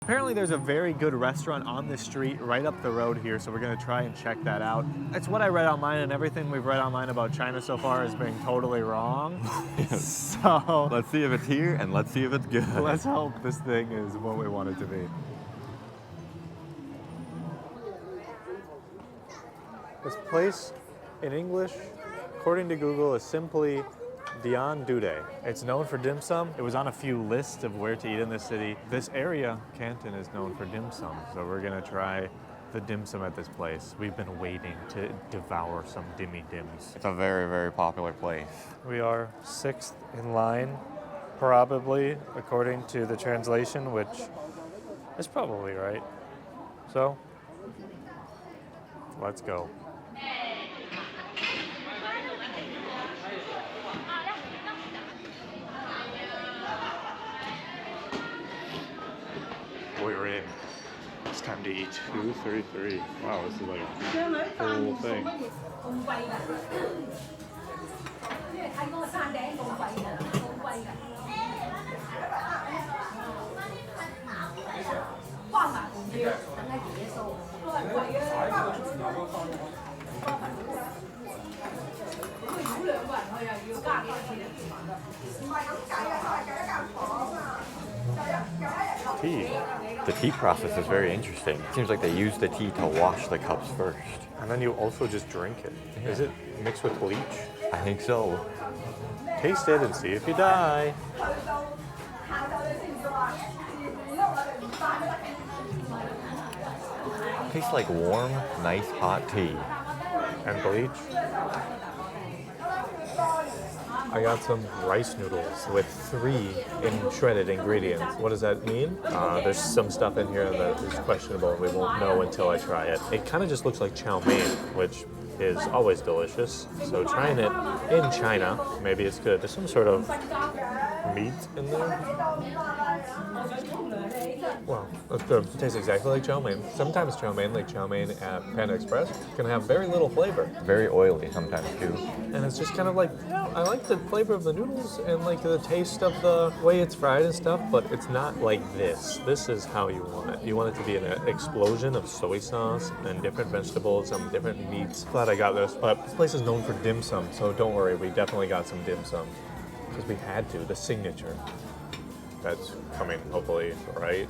Apparently there's a very good restaurant on this street right up the road here, so we're gonna try and check that out. It's what I read online, and everything we've read online about China so far is being totally wrong. Yes. So Let's see if it's here, and let's see if it's good. let's hope this thing is what we want it to be. This place in English, according to Google, is simply Dian Dude. It's known for dim sum. It was on a few lists of where to eat in this city. This area, Canton, is known for dim sum, so we're gonna try the dim sum at this place. We've been waiting to devour some dimmy dims. It's a very, very popular place. We are 6th in line, probably, according to the translation, which is probably right. So, let's go. We're in. It's time to eat. 233. Wow, this is like a whole thing. Tea. The tea process is very interesting. It seems like they use the tea to wash the cups first. And then you also just drink it. Yeah. Is it mixed with bleach? I think so. Taste it and see if you die. Tastes like warm, nice hot tea. And bleach. I got some rice noodles with 3 shredded ingredients. What does that mean? There's some stuff in here that is questionable, and we won't know until I try it. It kind of just looks like chow mein, which is always delicious. So trying it in China, maybe it's good. There's some sort of meat in there. Wow, that's good. It tastes exactly like chow mein. Sometimes chow mein, like chow mein at Panda Express, can have very little flavor. Very oily sometimes too. And it's just kind of like, I like the flavor of the noodles and like the taste of the way it's fried and stuff, but it's not like this. This is how you want it. You want it to be an explosion of soy sauce and different vegetables and different meats. Glad I got this, but this place is known for dim sum, so don't worry, we definitely got some dim sum. Because we had to, the signature. That's coming hopefully right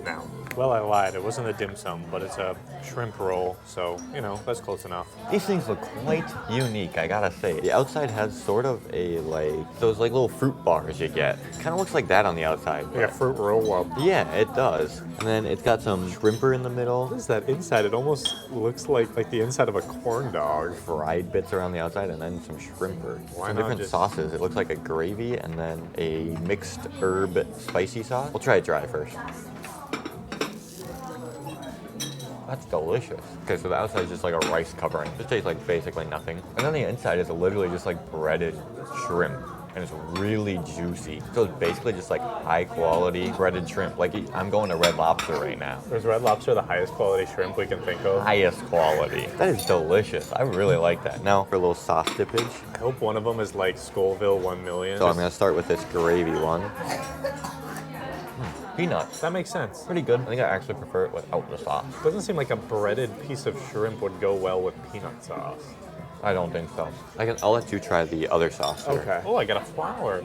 now. Well, I lied. It wasn't a dim sum, but it's a shrimp roll, so, you know, that's close enough. These things look quite unique, I gotta say. The outside has sort of a, like, those like little fruit bars you get. Kind of looks like that on the outside. Like a fruit roll up. Yeah, it does. And then it's got some shrimper in the middle. What is that inside? It almost looks like the inside of a corn dog. Fried bits around the outside, and then some shrimper. Why some not different just- sauces. It looks like a gravy and then a mixed herb spicy sauce. We'll try it dry first. That's delicious. Okay, so the outside is just like a rice covering. It tastes like basically nothing. And then the inside is literally just like breaded shrimp. And it's really juicy. So it's basically just like high quality breaded shrimp. Like I'm going to Red Lobster right now. Is Red Lobster the highest quality shrimp we can think of? Highest quality. That is delicious. I really like that. Now for a little sauce dippage. I hope one of them is like Scoville 1 million. So I'm gonna start with this gravy one. Peanuts. That makes sense. Pretty good. I think I actually prefer it without the sauce. Doesn't seem like a breaded piece of shrimp would go well with peanut sauce. I don't think so. I'll let you try the other sauce here. Okay. Oh, I got a flower.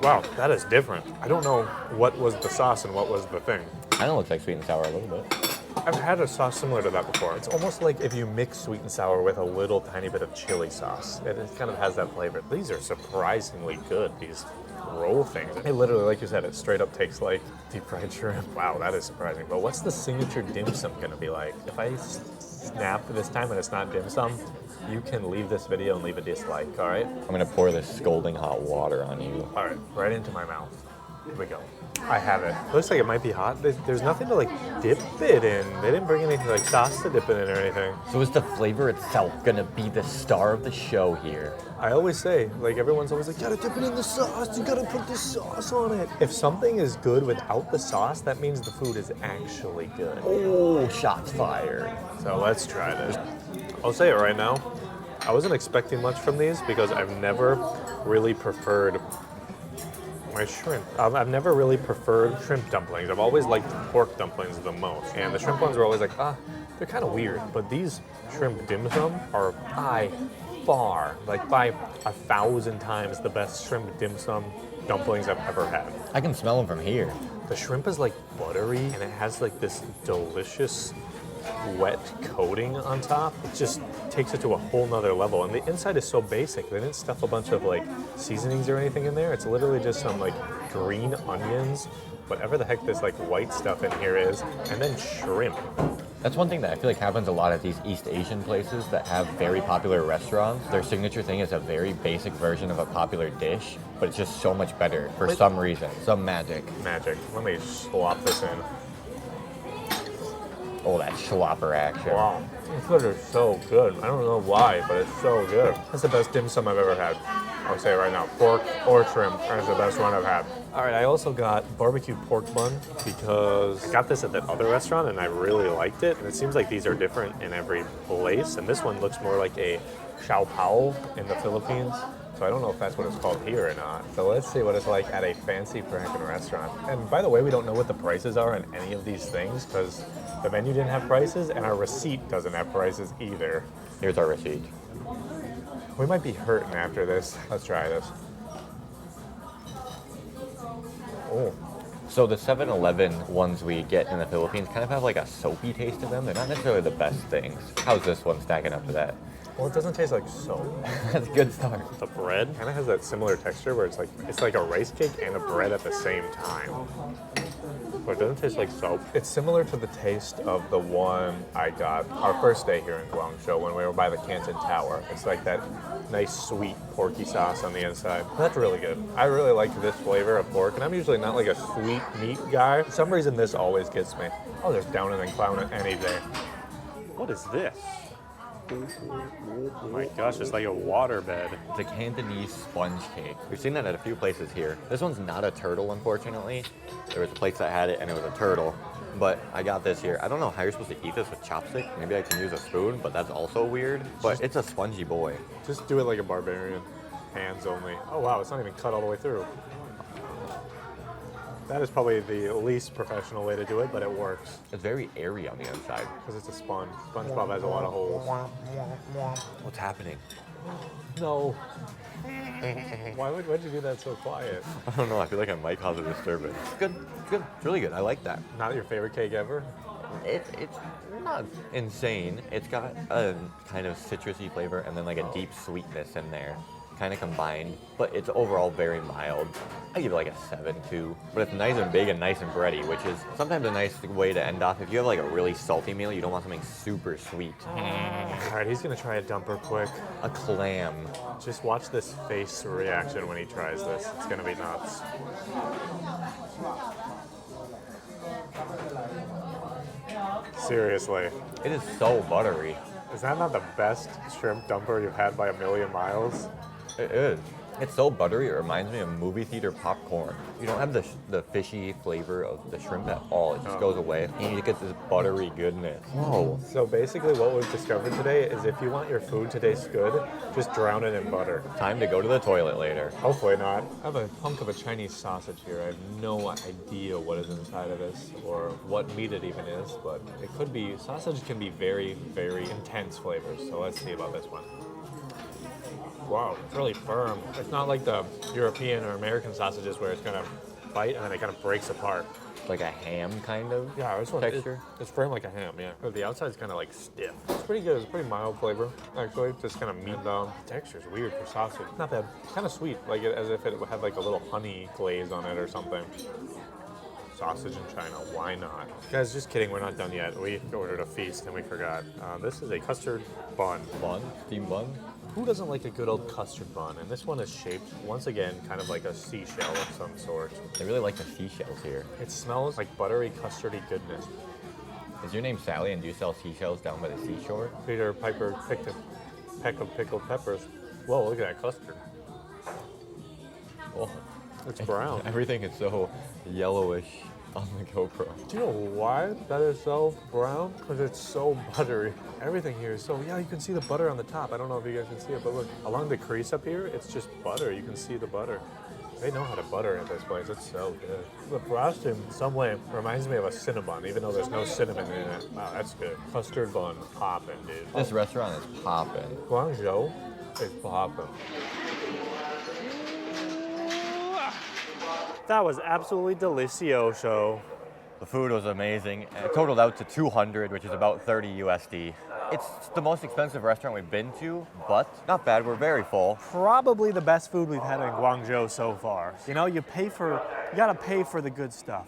Wow, that is different. I don't know what was the sauce and what was the thing. Kind of looks like sweet and sour a little bit. I've had a sauce similar to that before. It's almost like if you mix sweet and sour with a little tiny bit of chili sauce. It kind of has that flavor. These are surprisingly good, these roll things. It literally, like you said, it straight up tastes like deep fried shrimp. Wow, that is surprising. But what's the signature dim sum gonna be like? If I snap this time and it's not dim sum, you can leave this video and leave a dislike, all right? I'm gonna pour this scalding hot water on you. All right, right into my mouth. Here we go. I have it. Looks like it might be hot. There's nothing to like dip it in. They didn't bring anything like sauce to dip it in or anything. So is the flavor itself gonna be the star of the show here? I always say, like everyone's always like, you gotta dip it in the sauce, you gotta put the sauce on it. If something is good without the sauce, that means the food is actually good. Oh, shots fired. So let's try this. I'll say it right now. I wasn't expecting much from these because I've never really preferred my shrimp. I've never really preferred shrimp dumplings. I've always liked pork dumplings the most. And the shrimp ones are always like, they're kind of weird. But these shrimp dim sum are by far, like by 1,000 times the best shrimp dim sum dumplings I've ever had. I can smell them from here. The shrimp is like buttery and it has like this delicious wet coating on top. It just takes it to a whole nother level. And the inside is so basic. They didn't stuff a bunch of like seasonings or anything in there. It's literally just some like green onions, whatever the heck this like white stuff in here is, and then shrimp. That's one thing that I feel like happens a lot at these East Asian places that have very popular restaurants. Their signature thing is a very basic version of a popular dish, but it's just so much better for some reason, some magic. Magic. Let me swap this in. Oh, that schlopper action. Wow, this food is so good. I don't know why, but it's so good. That's the best dim sum I've ever had. I'll say it right now, pork or shrimp, that's the best one I've had. All right, I also got barbecue pork bun because I got this at that other restaurant and I really liked it. And it seems like these are different in every place. And this one looks more like a xiao pao in the Philippines. So I don't know if that's what it's called here or not. So let's see what it's like at a fancy Franken restaurant. And by the way, we don't know what the prices are on any of these things because the menu didn't have prices and our receipt doesn't have prices either. Here's our receipt. We might be hurting after this. Let's try this. Oh. So the 7-Eleven ones we get in the Philippines kind of have like a soapy taste to them. They're not necessarily the best things. How's this one stacking up to that? Well, it doesn't taste like soap. That's a good start. The bread kind of has that similar texture where it's like a rice cake and a bread at the same time. But it doesn't taste like soap. It's similar to the taste of the one I got our first day here in Guangzhou when we were by the Canton Tower. It's like that nice sweet porky sauce on the inside. That's really good. I really like this flavor of pork, and I'm usually not like a sweet meat guy. For some reason, this always gets me. I'll just down it and clown it any day. What is this? Oh my gosh, it's like a waterbed. It's a Cantonese sponge cake. We've seen that at a few places here. This one's not a turtle, unfortunately. There was a place that had it and it was a turtle. But I got this here. I don't know how you're supposed to eat this with chopsticks. Maybe I can use a spoon, but that's also weird. But it's a spongy boy. Just do it like a barbarian. Hands only. Oh wow, it's not even cut all the way through. That is probably the least professional way to do it, but it works. It's very airy on the inside. Because it's a sponge. SpongeBob has a lot of holes. What's happening? No. Why'd you do that so quiet? I don't know. I feel like I might cause a disturbance. It's good. It's good. It's really good. I like that. Not your favorite cake ever? It's not insane. It's got a kind of citrusy flavor and then like a deep sweetness in there. Kind of combined, but it's overall very mild. I give it like a 7 too. But it's nice and big and nice and bready, which is sometimes a nice way to end off. If you have like a really salty meal, you don't want something super sweet. All right, he's gonna try a dumper quick. A clam. Just watch this face reaction when he tries this. It's gonna be nuts. Seriously. It is so buttery. Is that not the best shrimp dumper you've had by a million miles? It is. It's so buttery, it reminds me of movie theater popcorn. You don't have the fishy flavor of the shrimp at all. It just goes away, and you get this buttery goodness. Whoa. So basically what we've discovered today is if you want your food to taste good, just drown it in butter. Time to go to the toilet later. Hopefully not. I have a hunk of a Chinese sausage here. I have no idea what is inside of this or what meat it even is, but it could be, sausage can be very, very intense flavors. So let's see about this one. Wow, it's really firm. It's not like the European or American sausages where it's gonna bite and then it kind of breaks apart. Like a ham kind of This one texture. It's firm like a ham, yeah. But the outside's kind of like stiff. It's pretty good. It's pretty mild flavor, actually. Just kind of meat. The texture's weird for sausage. Not bad. Kind of sweet, like as if it had like a little honey glaze on it or something. Sausage in China, why not? Guys, just kidding, we're not done yet. We ordered a feast and we forgot. This is a custard bun. Bun? Steamed bun? Who doesn't like a good old custard bun? And this one is shaped, once again, kind of like a seashell of some sort. I really like the seashells here. It smells like buttery, custardy goodness. Is your name Sally and do you sell seashells down by the seashore? Peter Piper picked a peck of pickled peppers. Whoa, look at that custard. Well, It's brown. everything is so yellowish on the GoPro. Do you know why that is so brown? Because it's so buttery. Everything here is so, yeah, you can see the butter on the top. I don't know if you guys can see it, but look, along the crease up here, it's just butter. You can see the butter. They know how to butter at this place. It's so good. The frosting in some way reminds me of a Cinnabon, even though there's no cinnamon in it. Wow, that's good. Custard bun popping, dude. This restaurant is popping. Guangzhou is popping. That was absolutely delicioso. The food was amazing. And it totaled out to 200, which is about 30 USD. It's the most expensive restaurant we've been to, but not bad. We're very full. Probably the best food we've had in Guangzhou so far. You know, you gotta pay for the good stuff.